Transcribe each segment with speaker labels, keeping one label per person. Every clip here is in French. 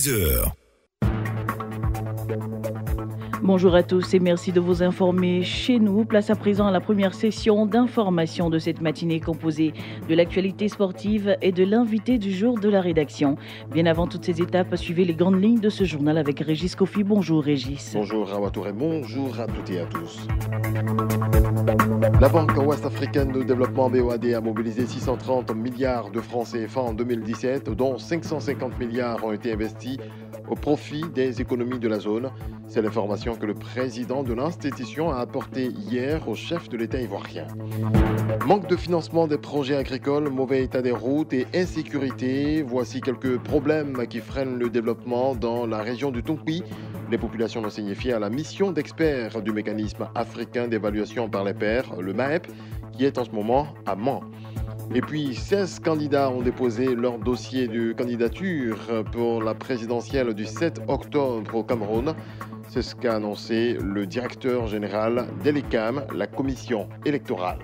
Speaker 1: 16h.
Speaker 2: Bonjour à tous et merci de vous informer chez nous. Place à présent à la première session d'information de cette matinée composée de l'actualité sportive et de l'invité du jour de la rédaction. Bien avant toutes ces étapes, suivez les grandes lignes de ce journal avec Régis Kofi. Bonjour Régis.
Speaker 3: Bonjour Rawatouré, bonjour à toutes et à tous. La Banque ouest-africaine de développement BOAD a mobilisé 630 milliards de francs CFA en 2017, dont 550 milliards ont été investis au profit des économies de la zone. C'est l'information que le président de l'institution a apportée hier au chef de l'État ivoirien. Manque de financement des projets agricoles, mauvais état des routes et insécurité. Voici quelques problèmes qui freinent le développement dans la région du Tonkwi. Les populations ont signifié à la mission d'experts du mécanisme africain d'évaluation par les pairs, le MAEP, qui est en ce moment à Mans. Et puis, 16 candidats ont déposé leur dossier de candidature pour la présidentielle du 7 octobre au Cameroun. C'est ce qu'a annoncé le directeur général d'Elecam, la commission électorale.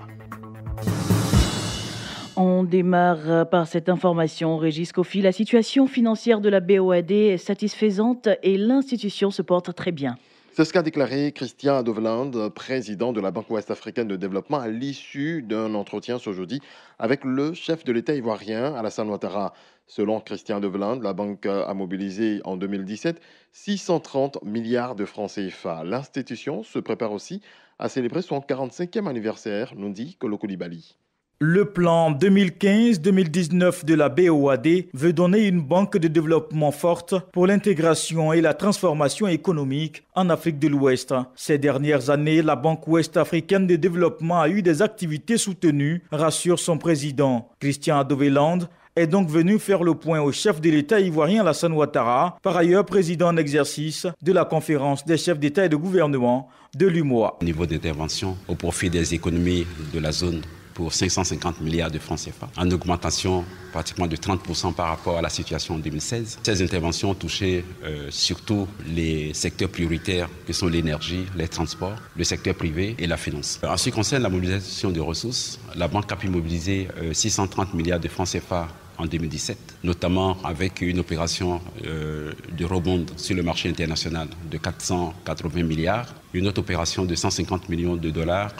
Speaker 2: On démarre par cette information, Régis Kofi. La situation financière de la BOAD est satisfaisante et l'institution se porte très bien.
Speaker 3: C'est ce qu'a déclaré Christian Adoveland, président de la Banque ouest-africaine de développement, à l'issue d'un entretien ce jeudi avec le chef de l'État ivoirien, Alassane Ouattara. Selon Christian Adoveland, la banque a mobilisé en 2017 630 milliards de francs CFA. L'institution se prépare aussi à célébrer son 45e anniversaire, nous dit Kolo Koulibaly.
Speaker 4: Le plan 2015-2019 de la BOAD veut donner une banque de développement forte pour l'intégration et la transformation économique en Afrique de l'Ouest. Ces dernières années, la Banque ouest-africaine de développement a eu des activités soutenues, rassure son président. Christian Adoveland est donc venu faire le point au chef de l'État ivoirien Alassane Ouattara, par ailleurs président en exercice de la conférence des chefs d'État et de gouvernement de l'UMOA.
Speaker 5: Au niveau d'intervention au profit des économies de la zone, pour 550 milliards de francs CFA, en augmentation pratiquement de 30% par rapport à la situation en 2016. Ces interventions ont touché surtout les secteurs prioritaires que sont l'énergie, les transports, le secteur privé et la finance. En ce qui concerne la mobilisation de ressources, la banque a pu mobiliser 630 milliards de francs CFA en 2017, notamment avec une opération de rebond sur le marché international de 480 milliards, une autre opération de 150 millions de dollars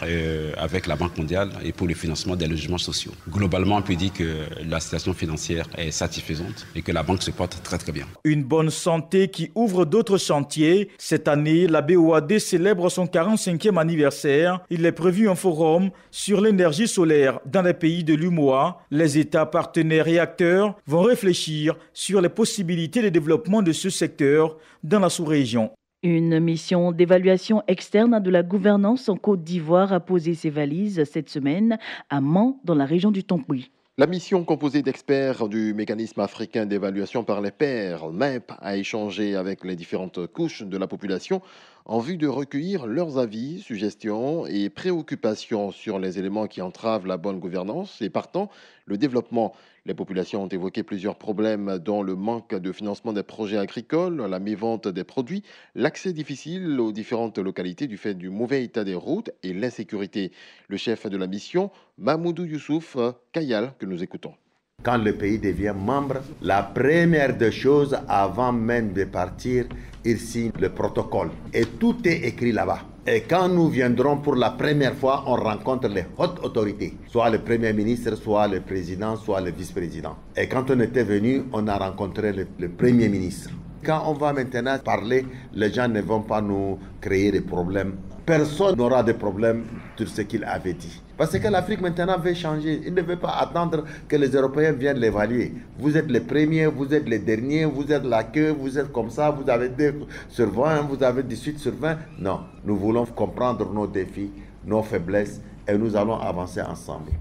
Speaker 5: avec la Banque mondiale et pour le financement des logements sociaux. Globalement, on peut dire que la situation financière est satisfaisante et que la banque se porte très très bien.
Speaker 4: Une bonne santé qui ouvre d'autres chantiers. Cette année, la BOAD célèbre son 45e anniversaire. Il est prévu un forum sur l'énergie solaire dans les pays de l'UMOA. Les États partenaires et acteurs vont réfléchir sur les possibilités de développement de ce secteur dans la sous-région.
Speaker 2: Une mission d'évaluation externe de la gouvernance en Côte d'Ivoire a posé ses valises cette semaine à Mans, dans la région du Tonkwi.
Speaker 3: La mission composée d'experts du mécanisme africain d'évaluation par les pairs, MEP, a échangé avec les différentes couches de la population en vue de recueillir leurs avis, suggestions et préoccupations sur les éléments qui entravent la bonne gouvernance et partant le développement. Les populations ont évoqué plusieurs problèmes dont le manque de financement des projets agricoles, la mévente des produits, l'accès difficile aux différentes localités du fait du mauvais état des routes et l'insécurité. Le chef de la mission, Mahmoudou Youssouf Kayal, que nous écoutons.
Speaker 6: Quand le pays devient membre, la première des choses, avant même de partir, il signe le protocole. Et tout est écrit là-bas. Et quand nous viendrons pour la première fois, on rencontre les hautes autorités, soit le Premier ministre, soit le président, soit le vice-président. Et quand on était venu, on a rencontré le Premier ministre. Quand on va maintenant parler, les gens ne vont pas nous créer des problèmes. Personne n'aura de problème sur ce qu'il avait dit. Parce que l'Afrique maintenant veut changer. Il ne veut pas attendre que les Européens viennent l'évaluer. Vous êtes les premiers, vous êtes les derniers, vous êtes la queue, vous êtes comme ça, vous avez 2 sur 20, vous avez 18 sur 20. Non, nous voulons comprendre nos défis, nos faiblesses et nous allons avancer ensemble.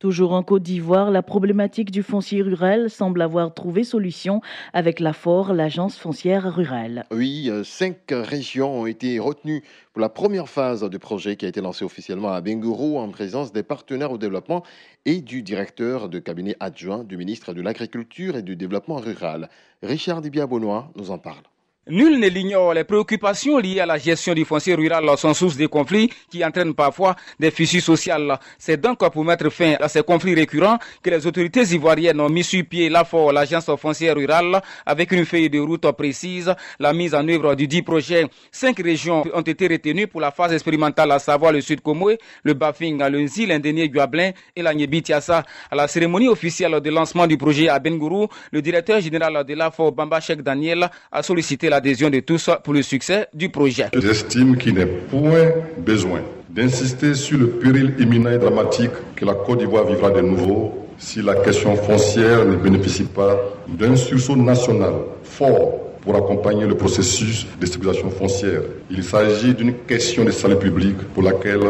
Speaker 2: Toujours en Côte d'Ivoire, la problématique du foncier rural semble avoir trouvé solution avec l'AFOR, l'agence foncière rurale.
Speaker 3: Oui, 5 régions ont été retenues pour la première phase du projet qui a été lancé officiellement à Bengourou en présence des partenaires au développement et du directeur de cabinet adjoint du ministre de l'Agriculture et du Développement rural. Richard Dibia-Bonois nous en parle.
Speaker 1: Nul ne l'ignore, les préoccupations liées à la gestion du foncier rural sont source de conflits qui entraînent parfois des fissures sociales. C'est donc pour mettre fin à ces conflits récurrents que les autorités ivoiriennes ont mis sur pied l'AFOR, l'agence foncière rurale, avec une feuille de route précise, la mise en œuvre du dit projet. 5 régions ont été retenues pour la phase expérimentale, à savoir le Sud Comoé, le Bafing, le Nzi, l'Indénié Guablin et la Niébi-Tiassa. À la cérémonie officielle de lancement du projet à Bengourou, le directeur général de l'AFOR, Bamba Cheikh Daniel, a sollicité l'adhésion de tous pour le succès du projet.
Speaker 7: J'estime qu'il n'est point besoin d'insister sur le péril imminent et dramatique que la Côte d'Ivoire vivra de nouveau si la question foncière ne bénéficie pas d'un sursaut national fort pour accompagner le processus de sécurisation foncière. Il s'agit d'une question de salut public pour laquelle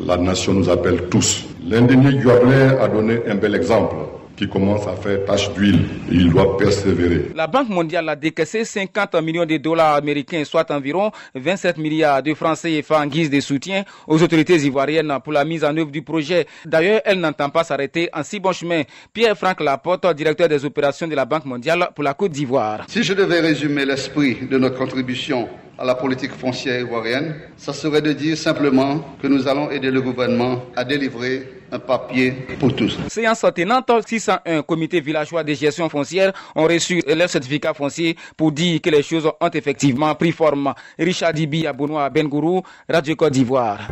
Speaker 7: la nation nous appelle tous. L'Indénié Guablin a donné un bel exemple qui commence à faire tache d'huile et il doit persévérer.
Speaker 1: La Banque mondiale a décaissé 50 millions de dollars américains, soit environ 27 milliards de francs CFA en guise de soutien aux autorités ivoiriennes pour la mise en œuvre du projet. D'ailleurs, elle n'entend pas s'arrêter en si bon chemin. Pierre-Franck Laporte, directeur des opérations de la Banque mondiale pour la Côte d'Ivoire.
Speaker 8: Si je devais résumer l'esprit de notre contribution à la politique foncière ivoirienne, ça serait de dire simplement que nous allons aider le gouvernement à délivrer un papier pour tous.
Speaker 1: Séance tenante, 601 comités villageois de gestion foncière ont reçu leur certificat foncier pour dire que les choses ont effectivement pris forme. Richard Dibi à Benoît Bengourou, Radio Côte d'Ivoire.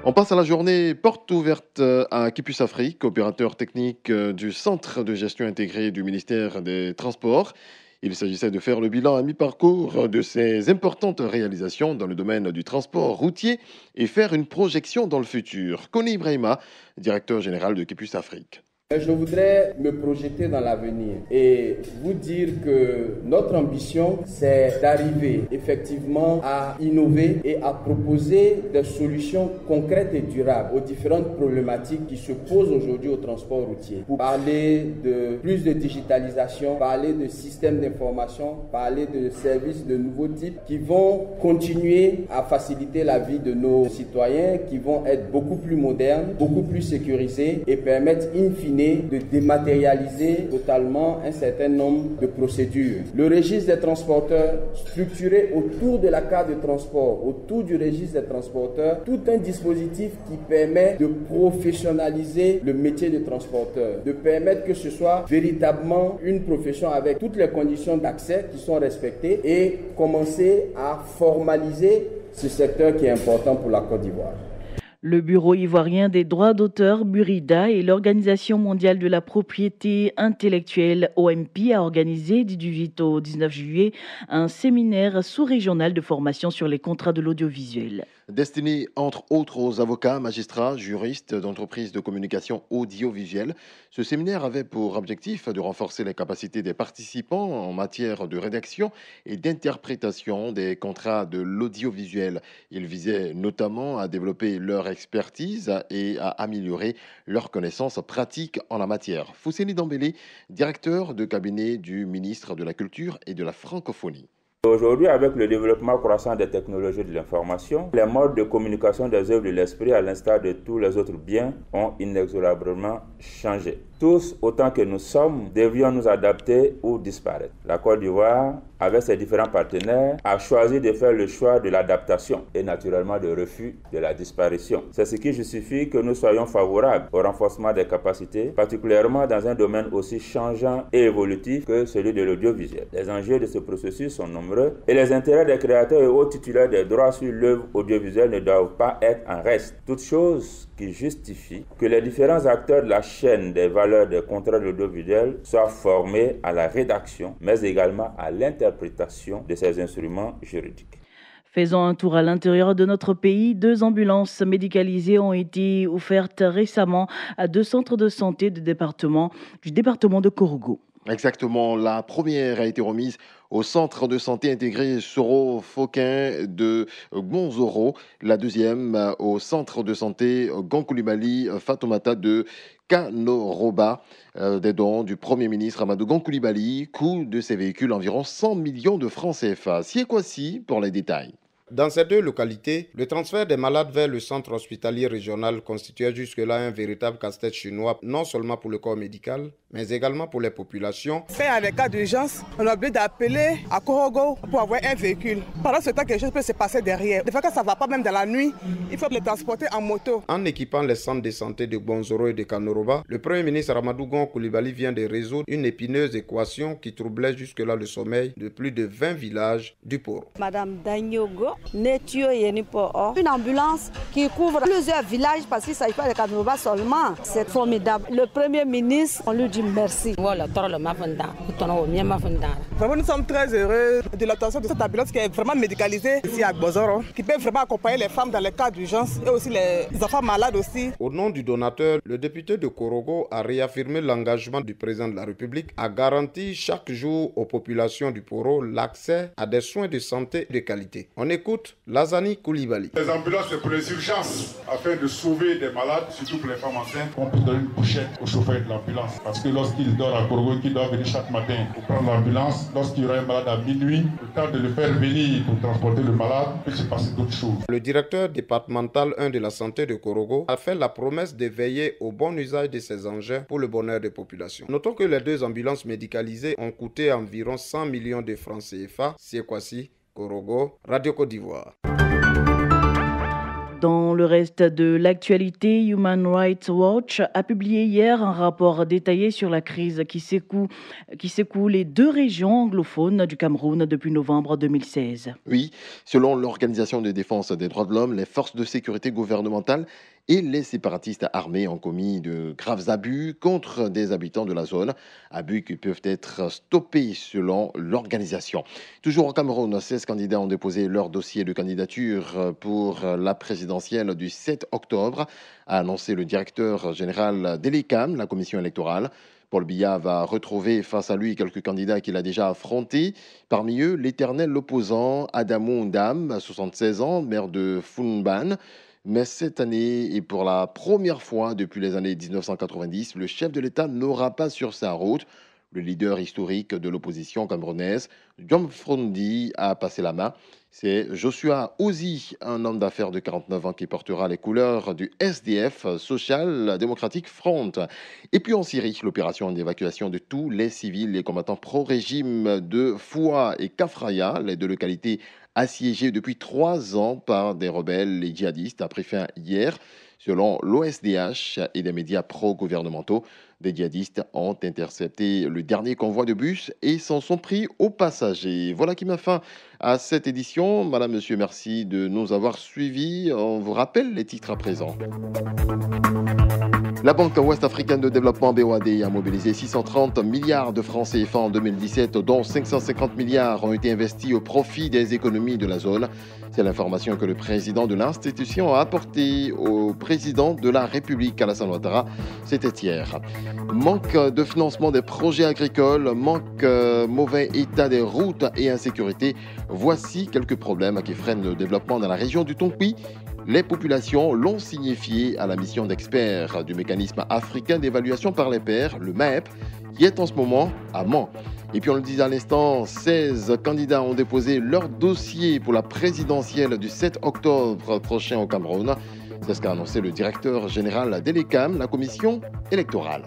Speaker 3: On passe à la journée porte ouverte à Kipus Afrique, opérateur technique du Centre de gestion intégrée du ministère des Transports. Il s'agissait de faire le bilan à mi-parcours de ces importantes réalisations dans le domaine du transport routier et faire une projection dans le futur. Koni Ibrahima, directeur général de Kipus Afrique.
Speaker 9: Je voudrais me projeter dans l'avenir et vous dire que notre ambition, c'est d'arriver effectivement à innover et à proposer des solutions concrètes et durables aux différentes problématiques qui se posent aujourd'hui au transport routier. Pour parler de plus de digitalisation, parler de systèmes d'information, parler de services de nouveaux types qui vont continuer à faciliter la vie de nos citoyens, qui vont être beaucoup plus modernes, beaucoup plus sécurisés et permettre in fine de dématérialiser totalement un certain nombre de procédures. Le registre des transporteurs, structuré autour de la carte de transport, autour du registre des transporteurs, tout un dispositif qui permet de professionnaliser le métier de transporteur, de permettre que ce soit véritablement une profession avec toutes les conditions d'accès qui sont respectées et commencer à formaliser ce secteur qui est important pour la Côte d'Ivoire.
Speaker 2: Le Bureau ivoirien des droits d'auteur, Burida, et l'Organisation mondiale de la propriété intellectuelle, OMP, a organisé du 18 au 19 juillet un séminaire sous-régional de formation sur les contrats de l'audiovisuel.
Speaker 3: Destiné entre autres aux avocats, magistrats, juristes d'entreprises de communication audiovisuelle, ce séminaire avait pour objectif de renforcer les capacités des participants en matière de rédaction et d'interprétation des contrats de l'audiovisuel. Il visait notamment à développer leur expertise et à améliorer leurs connaissances pratiques en la matière. Fousseni Dambélé, directeur de cabinet du ministre de la Culture et de la Francophonie.
Speaker 10: Aujourd'hui, avec le développement croissant des technologies de l'information, les modes de communication des œuvres de l'esprit, à l'instar de tous les autres biens, ont inexorablement changé. Tous, autant que nous sommes, devions nous adapter ou disparaître. La Côte d'Ivoire, avec ses différents partenaires, a choisi de faire le choix de l'adaptation et naturellement de refus de la disparition. C'est ce qui justifie que nous soyons favorables au renforcement des capacités, particulièrement dans un domaine aussi changeant et évolutif que celui de l'audiovisuel. Les enjeux de ce processus sont nombreux et les intérêts des créateurs et autres titulaires des droits sur l'œuvre audiovisuelle ne doivent pas être en reste. Toute chose qui justifie que les différents acteurs de la chaîne des valeurs des contrats de l'audiovisuel soient formés à la rédaction, mais également à l'interprétation de ces instruments juridiques.
Speaker 2: Faisons un tour à l'intérieur de notre pays. 2 ambulances médicalisées ont été offertes récemment à 2 centres de santé du département de Korogo.
Speaker 3: Exactement. La première a été remise au centre de santé intégré Soro-Foquin de Gonzoro. La deuxième au centre de santé Gankoulibaly Fatoumata de Kanoroba. Des dons du Premier ministre Amadou Gankoulibaly. Coût de ces véhicules environ 100 millions de francs CFA. Si et quoi si pour les détails.
Speaker 11: Dans ces deux localités, le transfert des malades vers le centre hospitalier régional constituait jusque-là un véritable casse-tête chinois, non seulement pour le corps médical, mais également pour les populations.
Speaker 12: Quand il y a des cas d'urgence, on est obligé d'appeler à Korogo pour avoir un véhicule. Pendant ce temps, quelque chose peut se passer derrière. Des fois, quand ça ne va pas même dans la nuit, il faut les transporter en moto.
Speaker 11: En équipant les centres de santé de Bonzoro et de Kanoroba, le Premier ministre Amadou Gon Coulibaly vient de résoudre une épineuse équation qui troublait jusque-là le sommeil de plus de 20 villages du Poro.
Speaker 13: Madame Danyogo, une ambulance qui couvre plusieurs villages parce qu'il ne s'agit pas de Kanoroba seulement. C'est formidable. Le Premier ministre, on lui dit merci.
Speaker 12: Vraiment, nous sommes très heureux de l'attention de cette ambulance qui est vraiment médicalisée ici à Bonzoro, qui peut vraiment accompagner les femmes dans les cas d'urgence et aussi les enfants malades aussi.
Speaker 11: Au nom du donateur, le député de Korogo a réaffirmé l'engagement du président de la République à garantir chaque jour aux populations du Poro l'accès à des soins de santé de qualité. On écoute Lazani Coulibaly.
Speaker 14: Les ambulances, c'est pour les urgences, afin de sauver des malades, surtout pour les femmes enceintes. On peut donner une couchette au chauffeur de l'ambulance. Parce que lorsqu'il dort à Korogo, qu'il doit venir chaque matin pour prendre l'ambulance, lorsqu'il y aura un malade à minuit, le temps de le faire venir pour transporter le malade, il peut se passer d'autres choses.
Speaker 11: Le directeur départemental 1 de la santé de Korogo a fait la promesse de veiller au bon usage de ces engins pour le bonheur des populations. Notons que les deux ambulances médicalisées ont coûté environ 100 millions de francs CFA. C'est quoi si Korogo, Radio Côte d'Ivoire.
Speaker 2: Dans le reste de l'actualité, Human Rights Watch a publié hier un rapport détaillé sur la crise qui secoue les deux régions anglophones du Cameroun depuis novembre 2016.
Speaker 3: Oui, selon l'Organisation de défense des droits de l'homme, les forces de sécurité gouvernementales et les séparatistes armés ont commis de graves abus contre des habitants de la zone, abus qui peuvent être stoppés selon l'organisation. Toujours au Cameroun, 16 candidats ont déposé leur dossier de candidature pour la présidentielle du 7 octobre, a annoncé le directeur général de l'ECAM, la commission électorale. Paul Biya va retrouver face à lui quelques candidats qu'il a déjà affrontés. Parmi eux, l'éternel opposant Adamou Ndam, 76 ans, maire de Funban. Mais cette année, et pour la première fois depuis les années 1990, le chef de l'État n'aura pas sur sa route le leader historique de l'opposition camerounaise. John Frondi a passé la main. C'est Joshua Ozi, un homme d'affaires de 49 ans qui portera les couleurs du SDF, Social Democratic Front. Et puis en Syrie, l'opération d'évacuation de tous les civils et combattants pro-régime de Foua et Kafraya, les deux localités assiégées depuis 3 ans par des rebelles et djihadistes, a pris fin hier. Selon l'OSDH et des médias pro-gouvernementaux, des djihadistes ont intercepté le dernier convoi de bus et s'en sont pris aux passagers. Voilà qui met fin à cette édition. Madame, monsieur, merci de nous avoir suivis. On vous rappelle les titres à présent. La Banque ouest-africaine de développement BOAD a mobilisé 630 milliards de francs CFA en 2017, dont 550 milliards ont été investis au profit des économies de la zone. C'est l'information que le président de l'institution a apportée au président de la République, Alassane Ouattara. C'était hier. Manque de financement des projets agricoles, mauvais état des routes et insécurité. Voici quelques problèmes qui freinent le développement dans la région du Tonkoui. Les populations l'ont signifié à la mission d'experts du mécanisme africain d'évaluation par les pairs, le MAEP, qui est en ce moment à Mans. Et puis on le disait à l'instant, 16 candidats ont déposé leur dossier pour la présidentielle du 7 octobre prochain au Cameroun. C'est ce qu'a annoncé le directeur général de l'ECAM, la commission électorale.